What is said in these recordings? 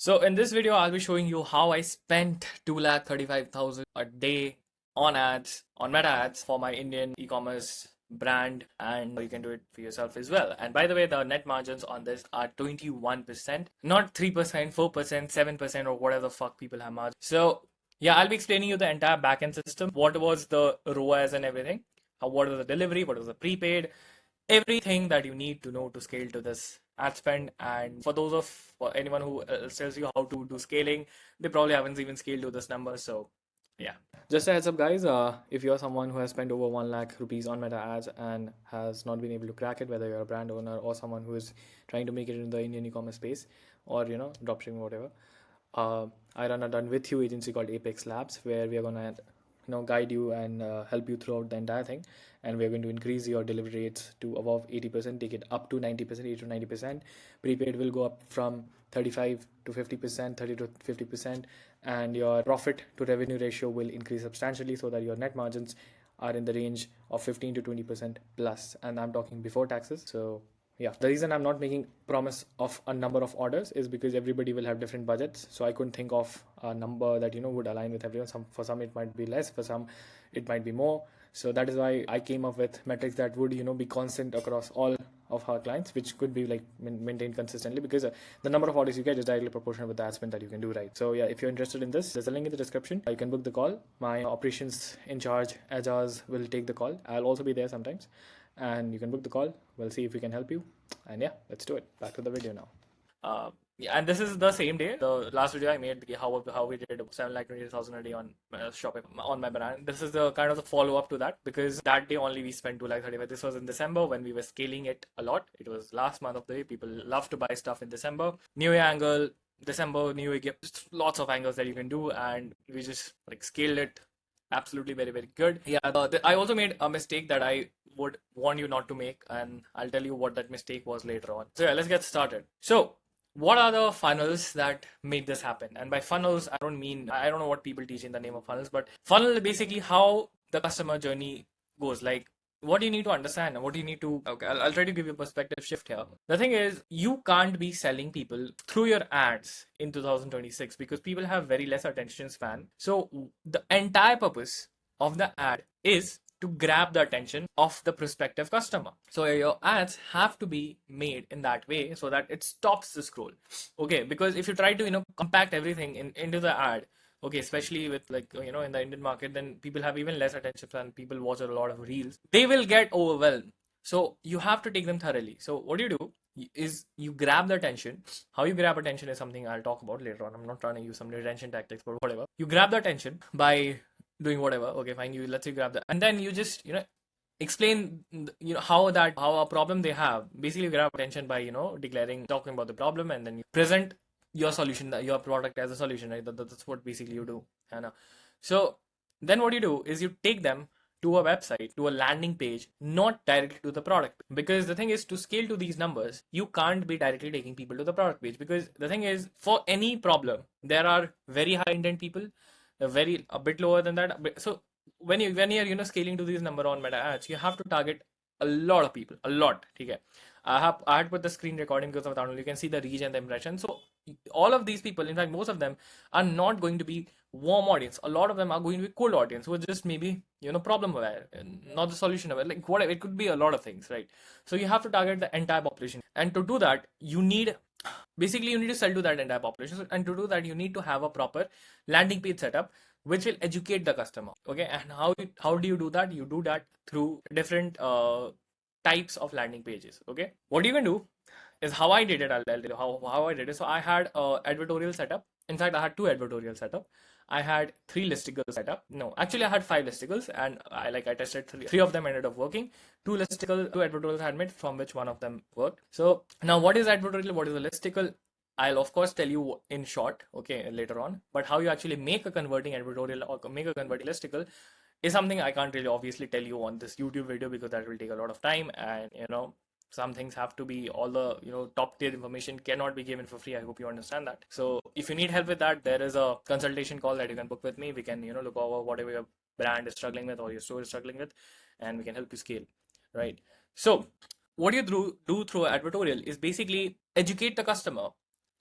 So in this video, I'll be showing you how I spent 2,35,000 a day on ads, on Meta ads for my Indian e-commerce brand, and you can do it for yourself as well. And by the way, the net margins on this are 21%, not 3%, 4%, 7%, or whatever the fuck people have margin. So yeah, I'll be explaining you the entire backend system, what was the ROAS and everything, what was the delivery, what was the prepaid, everything that you need to know to scale to this ad spend. And for anyone who tells you how to do scaling, they probably haven't even scaled to this number. So yeah, just a heads up, guys. If you're someone who has spent over 1 lakh rupees on Meta ads and has not been able to crack it, whether you're a brand owner or someone who is trying to make it in the Indian e-commerce space, or dropshipping, whatever, I run a done with you agency called Apex Labs, where we are gonna guide you and help you throughout the entire thing, and we're going to increase your delivery rates to above 80%, take it up to 90%, 80 to 90%. Prepaid will go up from 35 to 50%, 30 to 50%, and your profit to revenue ratio will increase substantially, so that your net margins are in the range of 15 to 20% plus, and I'm talking before taxes. So yeah, the reason I'm not making promise of a number of orders is because everybody will have different budgets. So I couldn't think of a number that would align with everyone. For some it might be less, for some it might be more. So that is why I came up with metrics that would be constant across all of our clients, which could be like maintained consistently, because the number of orders you get is directly proportional with the ad spend that you can do, right? So yeah, if you're interested in this, there's a link in the description. You can book the call. My operations in charge, Ajaz, will take the call. I'll also be there sometimes, and you can book the call. We'll see if we can help you. And yeah, let's do it. Back to the video now. Yeah, and this is the same day. The last video I made, how we did 7,20,000 a day on shopping on my brand. This is the kind of the follow up to that, because that day only we spent 2,35,000. This was in December when we were scaling it a lot. It was last month of the year. People love to buy stuff in December. New Year angle, December, New Year, just lots of angles that you can do, and we just like scaled it absolutely very, very good. Yeah, I also made a mistake that I would want you not to make, and I'll tell you what that mistake was later on. So yeah, let's get started. So what are the funnels that made this happen? And by funnels, I don't know what people teach in the name of funnels, but funnel is basically how the customer journey goes. Like, what do you need to understand and what do you need to, okay, I'll try to give you a perspective shift here. The thing is, you can't be selling people through your ads in 2026, because people have very less attention span. So the entire purpose of the ad is to grab the attention of the prospective customer. So your ads have to be made in that way so that it stops the scroll. Okay, because if you try to compact everything into the ad, okay, especially with like in the Indian market, then people have even less attention and people watch a lot of reels. They will get overwhelmed. So you have to take them thoroughly. So what you do is you grab the attention. How you grab attention is something I'll talk about later on. I'm not trying to use some retention tactics, but whatever. You grab the attention by doing whatever. Okay, fine. Let's say grab that, and then you just explain how a problem they have. Basically grab attention by talking about the problem, and then you present your solution, your product as a solution, right? That's what basically you do. So then what you do is you take them to a website, to a landing page, not directly to the product. Because the thing is, to scale to these numbers, you can't be directly taking people to the product page, because the thing is, for any problem there are very high intent people, a bit lower than that. So when you're scaling to these number on Meta ads, you have to target a lot of people, a lot. Okay, I had put the screen recording because of that. You can see the reach and the impression. So all of these people, in fact most of them, are not going to be warm audience. A lot of them are going to be cold audience, who are just maybe problem aware, not the solution aware, like whatever. It could be a lot of things, right? So you have to target the entire population, and to do that you need to sell to that entire population. And to do that, you need to have a proper landing page setup which will educate the customer. Okay, and how do you do that? You do that through different types of landing pages. Okay, what you can do is how I did it. I'll tell you how I did it. So I had a advertorial setup. In fact, I had two advertorial setup. I had 3 listicles set up. No, actually I had 5 listicles, and I tested 3 of them ended up working. 2 advertorials I had made, from which one of them worked. So now, what is advertorial? What is a listicle? I'll of course tell you in short, okay, later on. But how you actually make a converting advertorial or make a converting listicle is something I can't really obviously tell you on this YouTube video, because that will take a lot of time, and some things have to be, all the top tier information cannot be given for free. I hope you understand that. So if you need help with that, there is a consultation call that you can book with me. We can look over whatever your brand is struggling with or your store is struggling with, and we can help you scale, right? So what you do through advertorial is basically educate the customer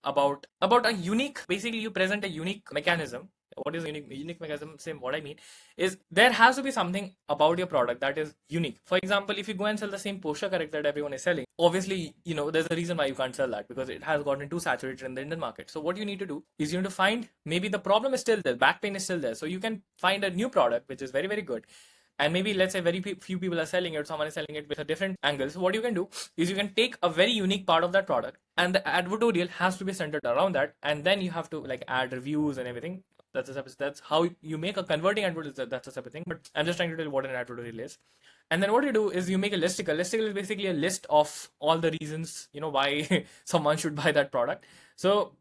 about a unique, basically you present a unique mechanism. What is a unique mechanism? Same, what I mean is there has to be something about your product that is unique. For example, if you go and sell the same posture correct that everyone is selling, obviously, there's a reason why you can't sell that, because it has gotten too saturated in the Indian market. So what you need to do is you need to find, maybe the problem is still there, back pain is still there. So you can find a new product which is very, very good, and maybe let's say very few people are selling it, someone is selling it with a different angle. So what you can do is you can take a very unique part of that product, and the advertorial has to be centered around that, and then you have to like add reviews and everything. That's how you make a converting advertorial. That's a separate thing, but I'm just trying to tell you what an advertorial is. And then what you do is you make a listicle. Listicle is basically a list of all the reasons why someone should buy that product. So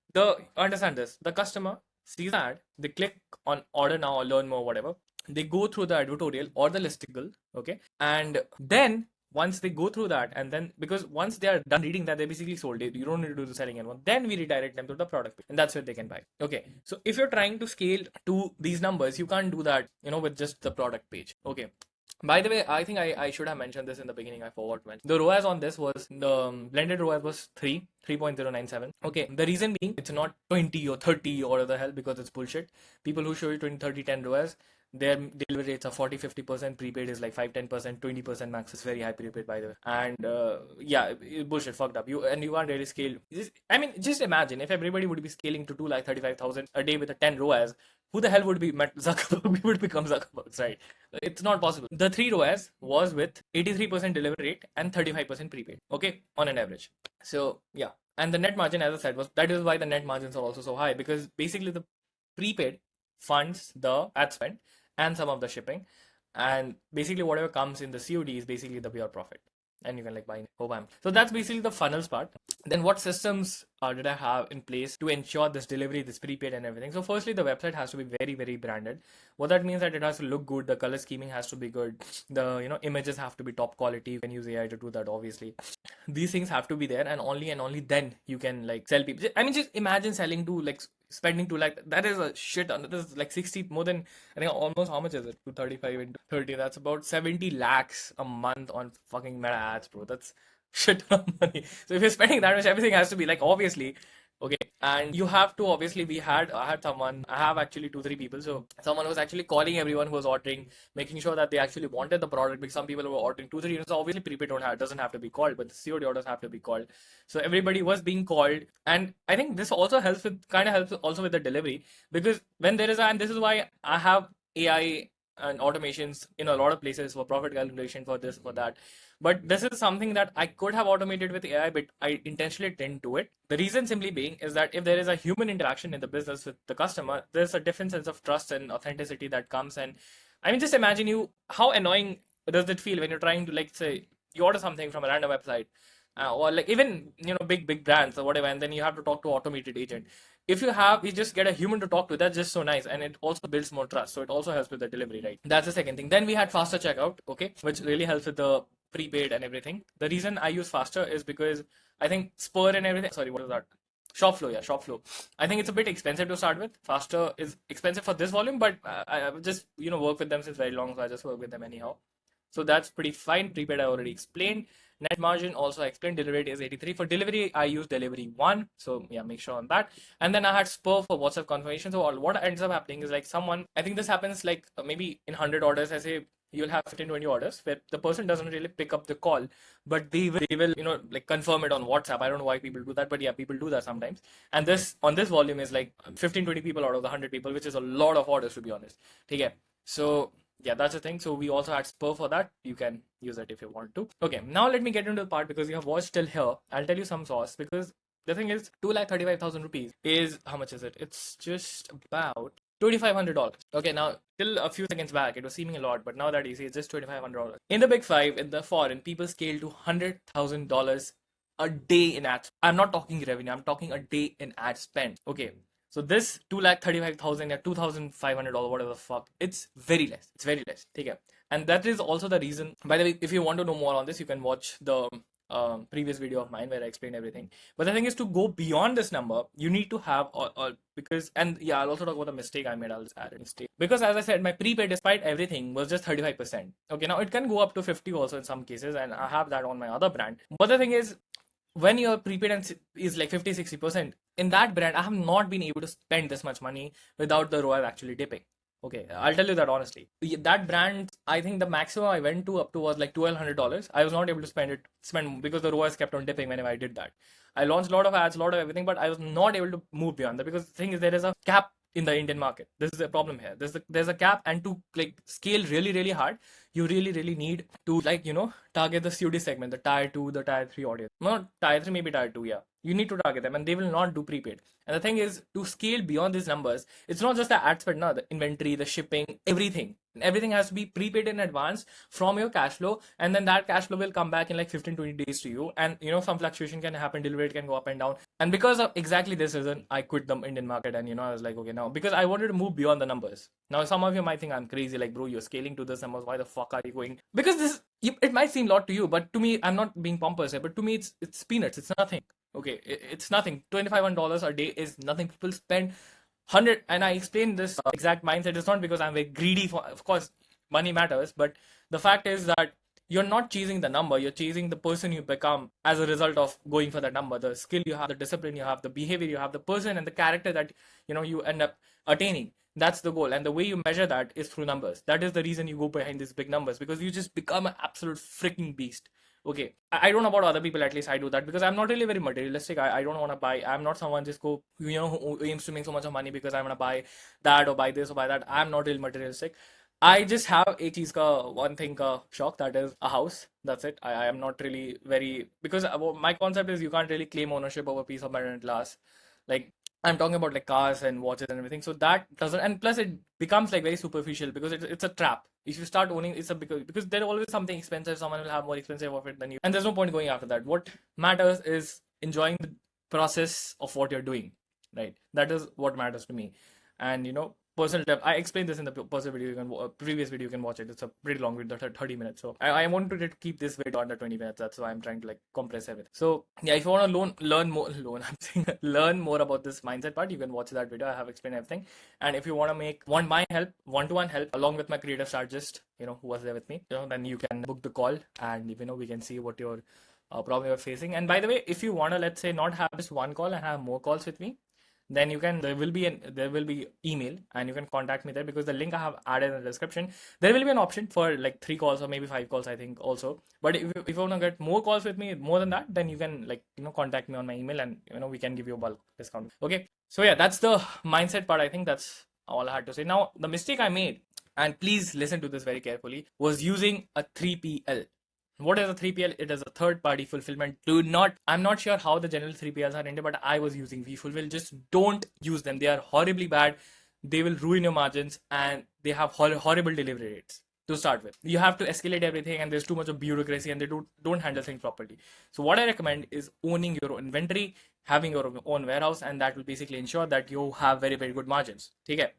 understand this: the customer sees the ad, they click on order now or learn more, whatever. They go through the advertorial or the listicle, okay, and then once they go through that, and then because once they are done reading that, they basically sold it. You don't need to do the selling anymore. Then we redirect them to the product page, and that's where they can buy. Okay, so if you're trying to scale to these numbers, you can't do that, with just the product page. Okay. By the way, I think I should have mentioned this in the beginning. I forgot to mention. The ROAS on this was, the blended ROAS was 3.097. Okay, the reason being it's not 20 or 30 or the hell, because it's bullshit. People who show you 20, 30, 10 ROAS, their delivery rates are 40-50%, prepaid is like 5-10%, 20% max is very high prepaid, by the way. And yeah, bullshit, fucked up. You can't really scale. Just imagine if everybody would be scaling to 2,35,000 a day with a 10 ROAS. Who the hell would be Zuckerberg? We would become Zuckerberg, right? It's not possible. The 3 ROAS was with 83% delivery rate and 35% prepaid, okay, on an average. So yeah, and the net margin, as I said, that is why the net margins are also so high, because basically the prepaid funds the ad spend and some of the shipping, and basically whatever comes in the COD is basically the pure profit, and you can like buy. So that's basically the funnels part. Then what systems did I have in place to ensure this delivery, this prepaid and everything? So firstly, the website has to be very, very branded. What that means that it has to look good. The color scheming has to be good. The images have to be top quality. You can use AI to do that, obviously. These things have to be there, and only then you can like sell people. Just imagine selling to like spending to like, that is a shit. That is like 60, more than, I think almost, how much is it? 235 into 30. That's about 70 lakhs a month on fucking Meta ads, bro. That's shit ton of money. So if you're spending that much, everything has to be like, obviously, okay. And you have to, obviously, I had someone, I have actually 2-3 people. So someone was actually calling everyone who was ordering, making sure that they actually wanted the product, because some people were ordering 2-3 units. So obviously prepaid doesn't have to be called, but the COD orders have to be called. So everybody was being called. And I think this also helps with the delivery, because when there is and this is why I have AI and automations in a lot of places for profit calculation, for this, for that. But this is something that I could have automated with AI, but I intentionally didn't do it. The reason simply being is that if there is a human interaction in the business with the customer, there's a different sense of trust and authenticity that comes. And just imagine how annoying does it feel when you're trying to, like, say, you order something from a random website, or like even big brands or whatever, and then you have to talk to automated agent. If you just get a human to talk to, that's just so nice, and it also builds more trust. So it also helps with the delivery, right? That's the second thing. Then we had faster checkout, okay, which really helps with the prepaid and everything. The reason I use faster is because I think Spur and everything. Sorry, what is that? Shopflow, yeah, Shopflow. I think it's a bit expensive to start with. Faster is expensive for this volume, but I just work with them since very long, so I just work with them anyhow. So that's pretty fine. Prepaid I already explained. Net margin also I explained. Delivery rate is 83. For delivery, I use delivery 1. So yeah, make sure on that. And then I had Spur for WhatsApp confirmation. So what ends up happening is like I think this happens like maybe in 100 orders, I say you'll have 15-20 orders where the person doesn't really pick up the call, but they will like confirm it on WhatsApp. I don't know why people do that, but yeah, people do that sometimes. And this on this volume is like 15-20 people out of the 100 people, which is a lot of orders, to be honest. Okay, so yeah, that's the thing. So we also had Spur for that. You can use it if you want to. Okay, now let me get into the part, because you have watched till here. I'll tell you some sauce, because the thing is 2,35,000 rupees is, how much is it? It's just about $2,500. Okay, now till a few seconds back it was seeming a lot, but now that you see it's just $2,500. In the big five, in the foreign, people scale to $100,000 a day in ads. I'm not talking revenue, I'm talking a day in ad spend. Okay, so this 2,35,000 or $2,500, whatever the fuck, it's very less. It's very less. Okay, and that is also the reason. By the way, if you want to know more on this, you can watch the previous video of mine where I explain everything. But the thing is, to go beyond this number, you need to have because, and yeah, I'll also talk about the mistake I made. I'll just add a mistake, because as I said, my prepaid, despite everything, was just 35%. Okay, now it can go up to 50 also in some cases, and I have that on my other brand. But the thing is, when your prepaid is like 50-60%, in that brand, I have not been able to spend this much money without the ROI actually dipping. Okay, I'll tell you that honestly. That brand, I think the maximum I went to up to was like $1,200. I was not able to spend because the ROIs kept on dipping whenever I did that. I launched a lot of ads, a lot of everything, but I was not able to move beyond that because the thing is there is a cap in the Indian market. This is the problem here. There's a cap, and to like scale really really hard, you really need to like target the COD segment, the tier 2, the tier 3 audience. Not tier 3, maybe tier 2, yeah. You need to target them and they will not do prepaid. And the thing is, to scale beyond these numbers, it's not just the ad spend, no, the inventory, the shipping, everything. Everything has to be prepaid in advance from your cash flow, and then that cash flow will come back in like 15-20 days to you. And some fluctuation can happen, delivery rate can go up and down. And because of exactly this reason, I quit the Indian market, and I was like, okay, now because I wanted to move beyond the numbers. Now, some of you might think I'm crazy, like, bro, you're scaling to this numbers. Why the fuck are you going? Because it might seem a lot to you, but to me, I'm not being pompous here, but to me, it's peanuts. It's nothing. Okay, it's nothing. $2,500 a day is nothing. People spend 100, and I explain this exact mindset. It's not because I'm very greedy for, of course, money matters, but the fact is that you're not chasing the number, you're chasing the person you become as a result of going for that number. The skill you have, the discipline you have, the behavior you have, the person and the character that you end up attaining. That's the goal, and the way you measure that is through numbers. That is the reason you go behind these big numbers, because you just become an absolute freaking beast. Okay, I don't know about other people, at least I do that because I'm not really very materialistic. I don't want to buy. I'm not someone just go who aims to make so much of money because I want to buy that or buy this or buy that. I'm not really materialistic. I just have a cheese ka one thing ka shock, that is a house. That's it. I am not really very, because my concept is you can't really claim ownership of a piece of metal glass. Like, I'm talking about like cars and watches and everything. So that doesn't, and plus it becomes like very superficial because it's a trap. If you start owning, it's a because there's always something expensive. Someone will have more expensive of it than you, and there's no point going after that. What matters is enjoying the process of what you're doing, right? That is what matters to me. And personal depth. I explained this in the personal video. You can previous video. You can watch it. It's a pretty long video, 30 minutes. So I wanted to keep this video under 20 minutes. That's why I'm trying to like compress everything. So yeah, if you want to learn more, I'm saying learn more about this mindset part, you can watch that video. I have explained everything. And if you want to want my help, one-to-one help, along with my creative strategist, who was there with me, then you can book the call, and we can see what your problem you're facing. And by the way, if you want to, let's say, not have just one call and have more calls with me, then there will be email, and you can contact me there, because the link I have added in the description. There will be an option for like 3 calls or maybe 5 calls, I think, also. But if you want to get more calls with me, more than that, then you can like contact me on my email, and we can give you a bulk discount. Okay, so yeah, that's the mindset part. I think that's all I had to say. Now, the mistake I made, and please listen to this very carefully, was using a 3PL. What is a 3PL? It is a third party fulfillment. I'm not sure how the general 3PLs are in India, but I was using vFulfill. Just don't use them. They are horribly bad. They will ruin your margins, and they have horrible delivery rates to start with. You have to escalate everything, and there's too much of bureaucracy, and they don't handle things properly. So what I recommend is owning your own inventory, having your own warehouse, and that will basically ensure that you have very, very good margins. Okay.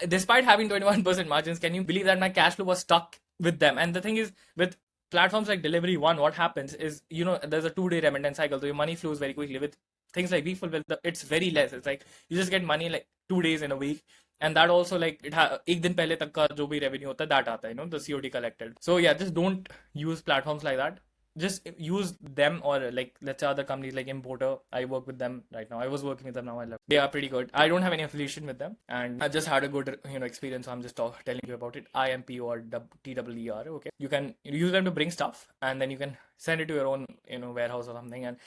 Despite having 21% margins, can you believe that my cash flow was stuck with them? And the thing is, with platforms like Delivery One, what happens is, there's a 2-day remittance cycle, so your money flows very quickly. With things like vFulfill, it's very less. It's like you just get money like 2 days in a week, and that also like एक दिन पहले तक का जो भी revenue होता है, that आता है, the COD collected. So yeah, just don't use platforms like that. Just use them, or like, let's say, other companies like Importer. I work with them right now. I was working with them, now I left. They are pretty good. I don't have any affiliation with them, and I just had a good experience, so I'm just telling you about it. IMPORTWER. Okay, you can use them to bring stuff, and then you can send it to your own warehouse or something. And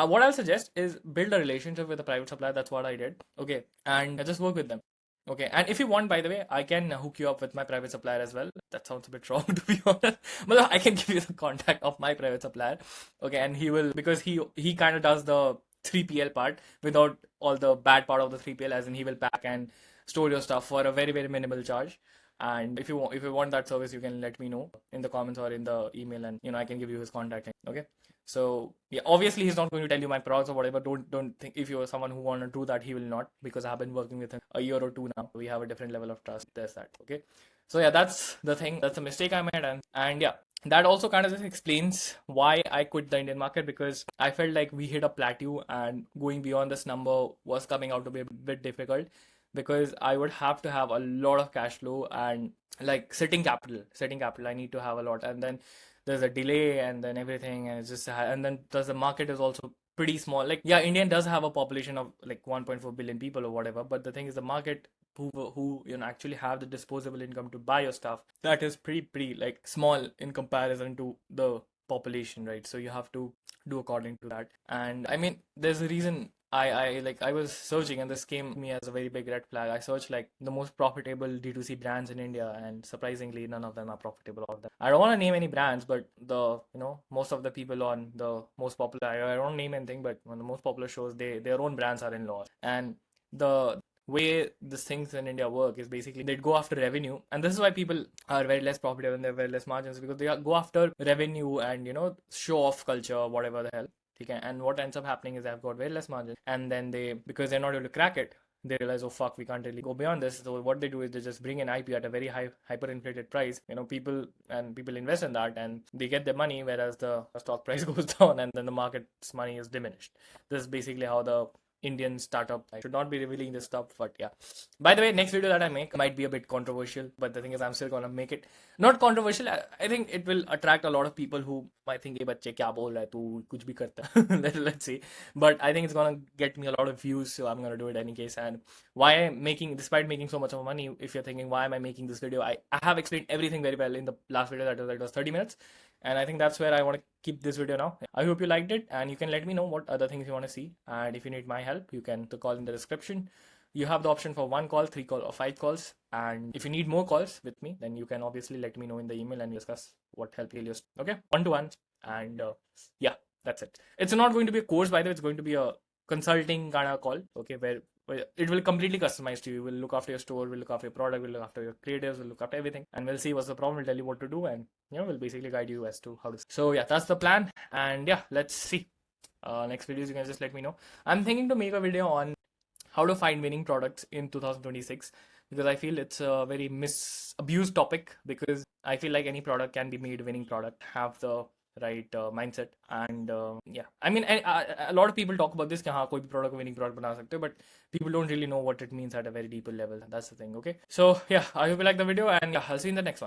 what I'll suggest is build a relationship with a private supplier. That's what I did. Okay, and just work with them. Okay, and if you want, by the way, I can hook you up with my private supplier as well. That sounds a bit wrong, to be honest, but I can give you the contact of my private supplier. Okay, and he will, because he kind of does the 3PL part without all the bad part of the 3PL, as in he will pack and store your stuff for a very, very minimal charge. And if you want that service, you can let me know in the comments or in the email, and I can give you his contact. Okay. So yeah, obviously he's not going to tell you my products or whatever. Don't think, if you're someone who want to do that, he will not, because I've been working with him a year or two now. We have a different level of trust. There's that. Okay. So yeah, that's the thing. That's a mistake I made, and yeah, that also kind of just explains why I quit the Indian market, because I felt like we hit a plateau, and going beyond this number was coming out to be a bit difficult, because I would have to have a lot of cash flow and like setting capital. I need to have a lot, and then there's a delay, and then everything, and it's just, and then plus the market is also pretty small. Like, yeah, India does have a population of like 1.4 billion people or whatever, but the thing is, the market who actually have the disposable income to buy your stuff, that is pretty like small in comparison to the population, right? So you have to do according to that. And I mean, there's a reason I was searching, and this came to me as a very big red flag. I searched like the most profitable D2C brands in India, and surprisingly, none of them are profitable. All of them. I don't want to name any brands, but most of the people on the most popular, I don't name anything, but on the most popular shows, their own brands are in loss. And the way these things in India work is basically they'd go after revenue, and this is why people are very less profitable and they have very less margins, because they go after revenue and show off culture, whatever the hell. Okay, and what ends up happening is they've got very less margin, and then because they're not able to crack it, they realize, oh fuck, we can't really go beyond this. So what they do is they just bring in IP at a very high, hyperinflated price. People invest in that and they get their money, whereas the stock price goes down, and then the market's money is diminished. This is basically how the Indian startup. I should not be revealing this stuff, but yeah. By the way, next video that I make might be a bit controversial, but the thing is, I'm still gonna make it not controversial. I think it will attract a lot of people who might think, "Hey, bachche, kya bol raha hai? Tu kuch bhi karta." Let's see. But I think it's gonna get me a lot of views, so I'm gonna do it any case. And why I'm making, despite making so much of money, if you're thinking, why am I making this video? I have explained everything very well in the last video that was 30 minutes. And I think that's where I want to keep this video now. I hope you liked it, and you can let me know what other things you want to see. And if you need my help, you can call in the description. You have the option for 1 call, 3 call, or 5 calls. And if you need more calls with me, then you can obviously let me know in the email and discuss what help you'll use. Okay, 1-to-1. And yeah, that's it. It's not going to be a course, by the way. It's going to be a consulting kind of call. Okay, where it will completely customize to you. We'll look after your store, we'll look after your product, we'll look after your creatives, we'll look after everything, and we'll see what's the problem. We'll tell you what to do, and we'll basically guide you as to how to. So yeah, that's the plan. And yeah, let's see. Next videos, you can just let me know. I'm thinking to make a video on how to find winning products in 2026, because I feel it's a very abused topic, because I feel like any product can be made a winning product. Have the right mindset. And yeah, I mean, a lot of people talk about this, हाँ कोई भी product को winning product बना सकते हो, but people don't really know what it means at a very deeper level. That's the thing. Okay, so yeah, I hope you like the video, and yeah, I'll see you in the next one.